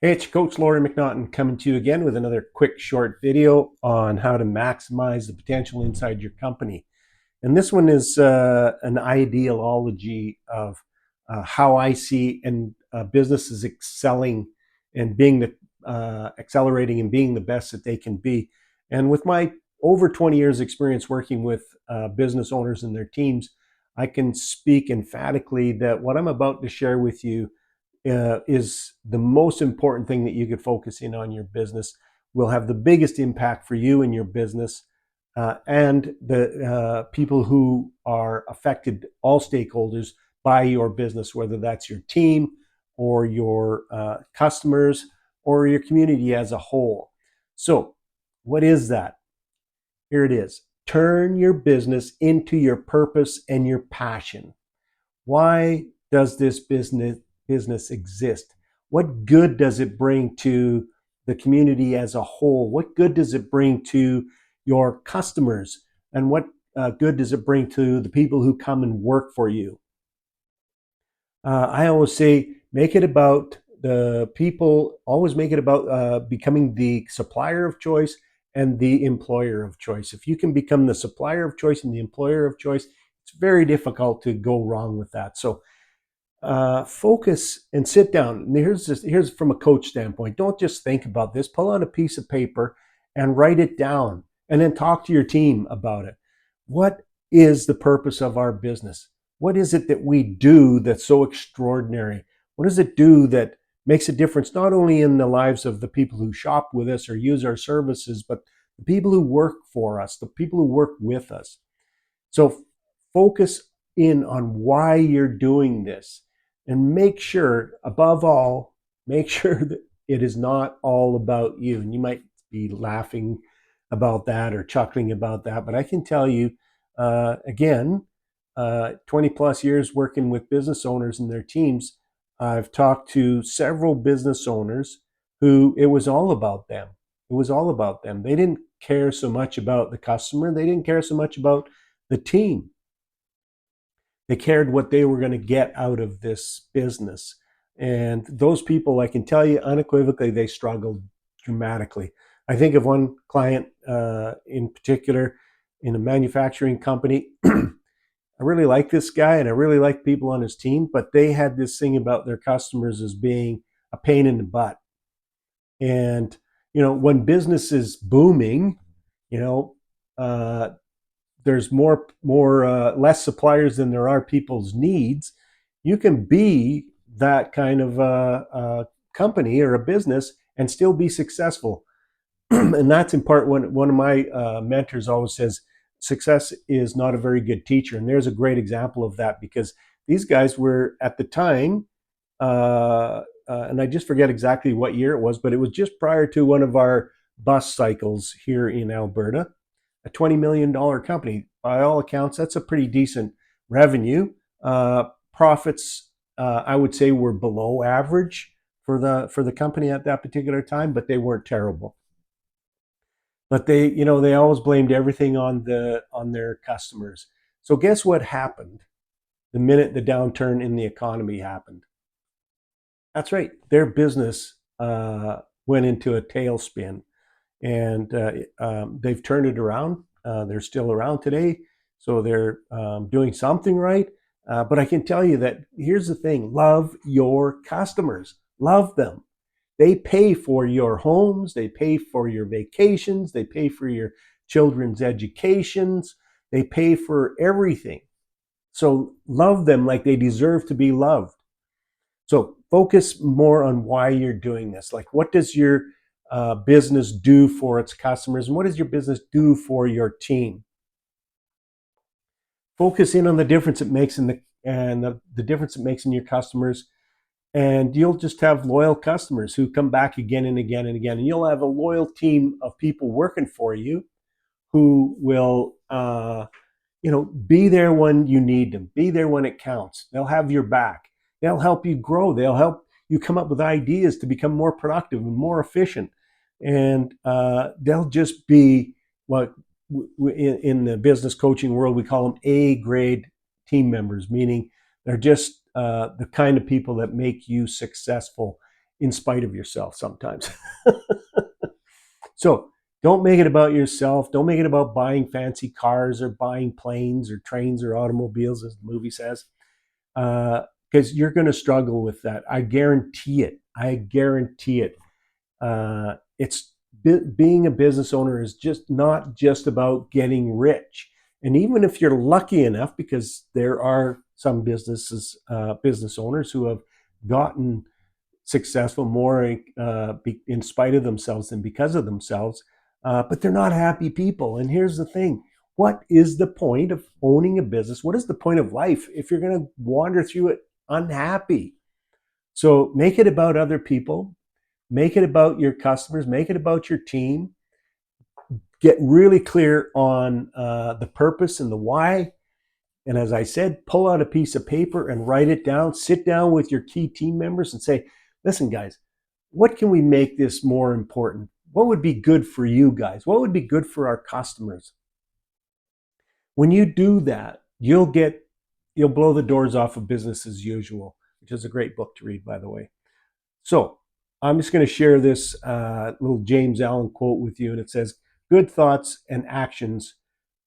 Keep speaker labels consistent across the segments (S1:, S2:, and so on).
S1: Hey, it's Coach Laurie McNaughton coming to you again with another quick short video on how to maximize the potential inside your company. And this one is an ideology of how I see and businesses excelling and being the accelerating and being the best that they can be. And with my over 20 years experience working with business owners and their teams, I can speak emphatically that what I'm about to share with you is the most important thing that you could focus in on your business, will have the biggest impact for you and your business and the people who are affected, all stakeholders by your business, whether that's your team or your customers or your community as a whole. So, what is that? Here it is. Turn your business into your purpose and your passion. Why does this business exist? What good does it bring to the community as a whole? What good does it bring to your customers? And what good does it bring to the people who come and work for you? I always say, make it about the people, always make it about becoming the supplier of choice and the employer of choice. If you can become the supplier of choice and the employer of choice, it's very difficult to go wrong with that. So focus and sit down. And here's from a coach standpoint. Don't just think about this. Pull out a piece of paper and write it down, and then talk to your team about it. What is the purpose of our business? What is it that we do that's so extraordinary? What does it do that makes a difference not only in the lives of the people who shop with us or use our services, but the people who work for us, the people who work with us? So focus in on why you're doing this, and make sure, above all, make sure that it is not all about you. And you might be laughing about that or chuckling about that, but I can tell you, again, 20 plus years working with business owners and their teams, I've talked to several business owners who it was all about them. It was all about them. They didn't care so much about the customer. They didn't care so much about the team. They cared what they were going to get out of this business. And those people, I can tell you unequivocally, they struggled dramatically. I think of one client in particular in a manufacturing company. I really like this guy and I really like people on his team, but they had this thing about their customers as being a pain in the butt. And, when business is booming, you know, uh, there's less suppliers than there are people's needs. You can be that kind of company or a business and still be successful. And that's in part when one of my mentors always says, success is not a very good teacher. And there's a great example of that, because these guys were at the time, and I just forget exactly what year it was, but it was just prior to one of our bus cycles here in Alberta, a $20 million company. By all accounts, that's a pretty decent revenue. Profits, I would say, were below average for the company at that particular time, but they weren't terrible. But they always blamed everything on their customers. So guess what happened the minute the downturn in the economy happened? That's right, their business went into a tailspin, and they've turned it around. They're still around today, so they're doing something right. But I can tell you that here's the thing: love your customers, love them. They pay for your homes, they pay for your vacations, they pay for your children's educations, they pay for everything. So love them like they deserve to be loved. So focus more on why you're doing this. Like, what does your business do for its customers, and what does your business do for your team? Focus in on the difference it makes in the difference it makes in your customers, and you'll just have loyal customers who come back again and again and again, and you'll have a loyal team of people working for you who will be there when you need them, be there when it counts. They'll have your back. They'll help you grow. They'll help you come up with ideas to become more productive and more efficient. And they'll just be what in the business coaching world we call them A grade team members, meaning they're just the kind of people that make you successful. in spite of yourself sometimes. So don't make it about yourself. Don't make it about buying fancy cars or buying planes or trains or automobiles, as the movie says, because you're going to struggle with that. I guarantee it. I guarantee it. It's being a business owner is just not just about getting rich. And even if you're lucky enough, because there are some business owners who have gotten successful more in spite of themselves than because of themselves, but they're not happy people. And here's the thing. What is the point of owning a business? What is the point of life if you're going to wander through it unhappy? So make it about other people. Make it about your customers. Make it about your team. Get really clear on the purpose and the why. And as I said, pull out a piece of paper and write it down. Sit down with your key team members and say, listen, guys, what can we make this more important? What would be good for you guys? What would be good for our customers? When you do that, you'll blow the doors off of business as usual, which is a great book to read, by the way. So I'm just going to share this little James Allen quote with you. And it says, good thoughts and actions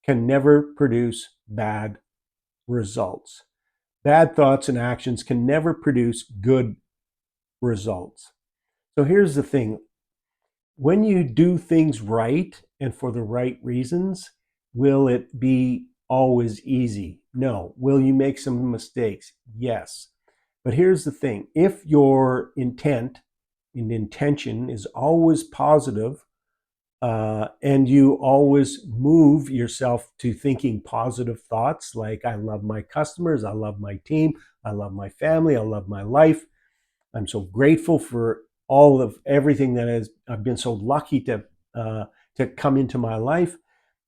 S1: can never produce bad results. Bad thoughts and actions can never produce good results. So here's the thing. When you do things right and for the right reasons, will it be always easy? No. Will you make some mistakes? Yes. But here's the thing. If your intent and intention is always positive, and you always move yourself to thinking positive thoughts like, I love my customers, I love my team, I love my family, I love my life. I'm so grateful for all of everything that I've been so lucky to come into my life.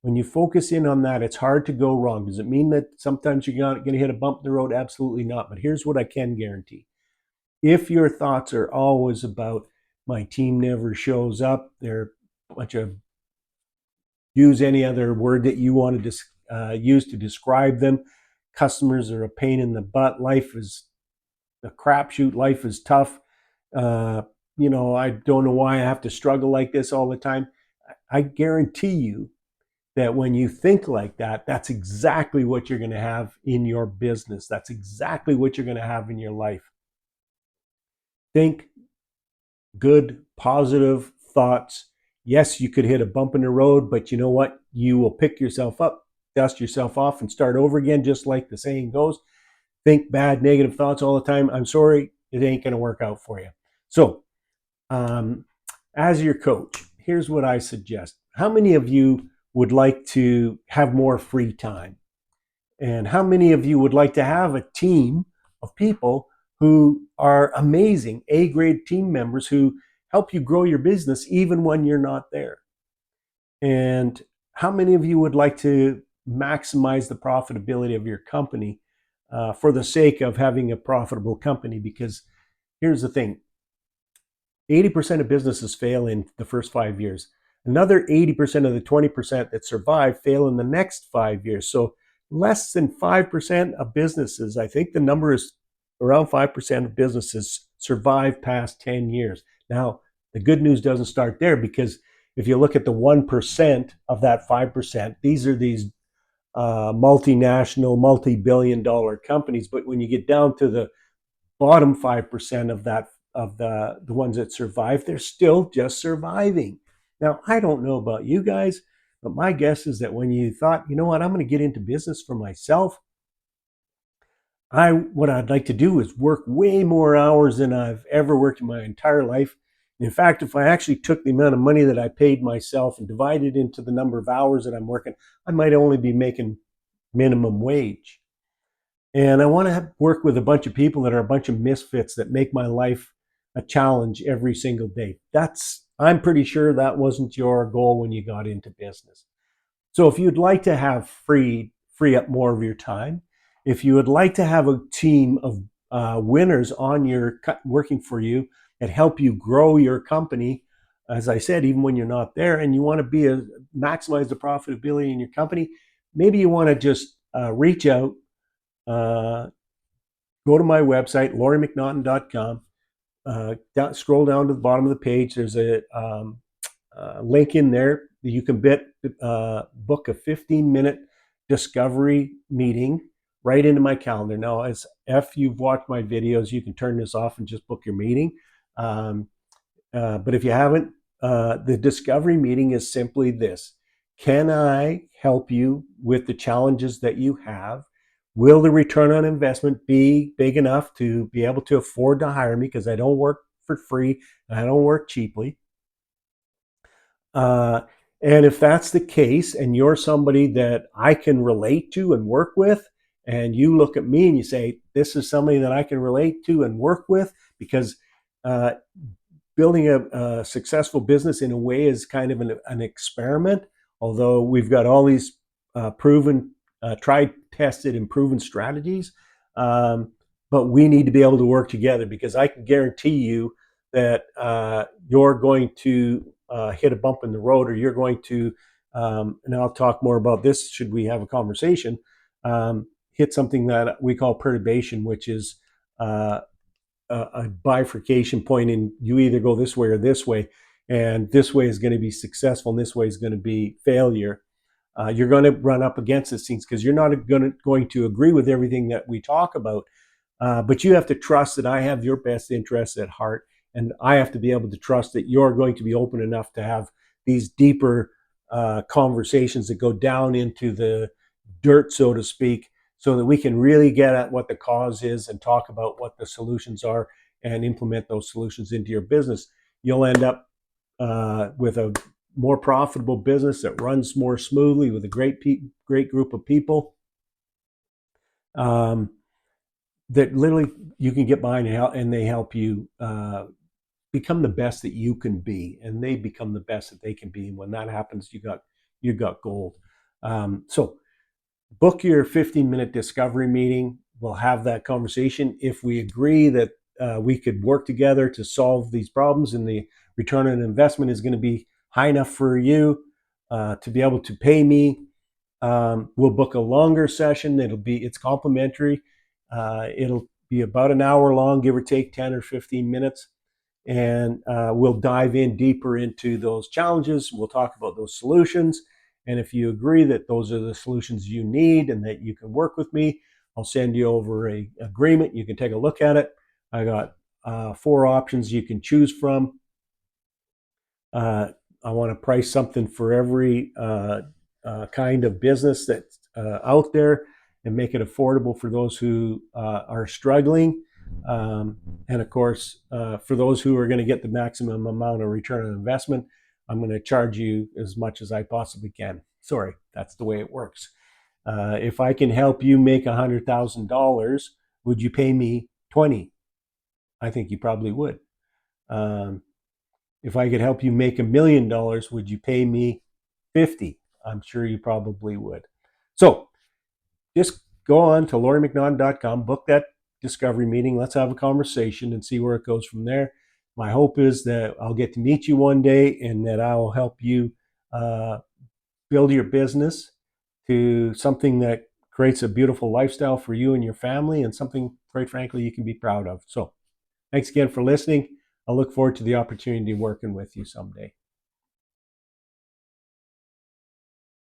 S1: When you focus in on that, it's hard to go wrong. Does it mean that sometimes you're going to hit a bump in the road? Absolutely not. But here's what I can guarantee. If your thoughts are always about, my team never shows up, they're a bunch of, use any other word that you want to use to describe them, customers are a pain in the butt, life is a crapshoot, life is tough, I don't know why I have to struggle like this all the time. I guarantee you that when you think like that, that's exactly what you're going to have in your business. That's exactly what you're going to have in your life. Think good, positive thoughts. Yes, you could hit a bump in the road, but you know what? You will pick yourself up, dust yourself off, and start over again, just like the saying goes. Think bad, negative thoughts all the time. I'm sorry, it ain't going to work out for you. So, as your coach, here's what I suggest. How many of you would like to have more free time? And how many of you would like to have a team of people who are amazing A-grade team members who help you grow your business even when you're not there? And how many of you would like to maximize the profitability of your company for the sake of having a profitable company? Because here's the thing. 80% of businesses fail in the first 5 years. Another 80% of the 20% that survive fail in the next 5 years. So less than 5% of businesses, I think the number is around 5% of businesses survive past 10 years. Now, the good news doesn't start there, because if you look at the 1% of that 5%, these are these multinational, multi-billion-dollar companies. But when you get down to the bottom 5% of that, of the ones that survive, they're still just surviving. Now, I don't know about you guys, but my guess is that when you thought, you know what, I'm going to get into business for myself, what I'd like to do is work way more hours than I've ever worked in my entire life. In fact, if I actually took the amount of money that I paid myself and divided into the number of hours that I'm working, I might only be making minimum wage. And I want to work with a bunch of people that are a bunch of misfits that make my life a challenge every single day. I'm pretty sure that wasn't your goal when you got into business. So if you'd like to have free up more of your time, if you would like to have a team of winners working for you that help you grow your company, as I said, even when you're not there, and you want to maximize the profitability in your company, maybe you want to just reach out, go to my website, lauriemcnaughton.com, scroll down to the bottom of the page. There's a link in there that you can book a 15-minute discovery meeting right into my calendar. Now, as if you've watched my videos, you can turn this off and just book your meeting. But if you haven't, the discovery meeting is simply this: can I help you with the challenges that you have? Will the return on investment be big enough to be able to afford to hire me? Because I don't work for free and I don't work cheaply. Uh, and if that's the case, and you're somebody that I can relate to and work with, and you look at me and you say, this is somebody that I can relate to and work with, because uh, building a successful business in a way is kind of an experiment, although we've got all these proven, tried, tested, and proven strategies. But we need to be able to work together, because I can guarantee you that you're going to hit a bump in the road, or you're going to, and I'll talk more about this should we have a conversation, hit something that we call perturbation, which is a bifurcation point, and you either go this way or this way, and this way is going to be successful and this way is going to be failure. You're going to run up against these things because you're not going to agree with everything that we talk about, but you have to trust that I have your best interests at heart, and I have to be able to trust that you're going to be open enough to have these deeper conversations that go down into the dirt, so to speak, so that we can really get at what the cause is and talk about what the solutions are and implement those solutions into your business. You'll end up with a more profitable business that runs more smoothly with a great group of people that literally you can get behind and they help you become the best that you can be, and they become the best that they can be. And when that happens, you got gold. So book your 15-minute discovery meeting. We'll have that conversation. If we agree that we could work together to solve these problems and the return on investment is going to be high enough for you to be able to pay me, we'll book a longer session. It's complimentary. It'll be about an hour long, give or take 10 or 15 minutes. And we'll dive in deeper into those challenges. We'll talk about those solutions. And if you agree that those are the solutions you need and that you can work with me, I'll send you over an agreement. You can take a look at it. I got 4 options you can choose from. I want to price something for every kind of business that's out there and make it affordable for those who are struggling. And of course, for those who are going to get the maximum amount of return on investment, I'm going to charge you as much as I possibly can. Sorry, that's the way it works. If I can help you make $100,000, would you pay me 20? I think you probably would. If I could help you make $1 million, would you pay me 50? I'm sure you probably would. So just go on to lauriemcnaughton.com, book that discovery meeting. Let's have a conversation and see where it goes from there. My hope is that I'll get to meet you one day and that I will help you build your business to something that creates a beautiful lifestyle for you and your family, and something, quite frankly, you can be proud of. So thanks again for listening. I look forward to the opportunity of working with you someday.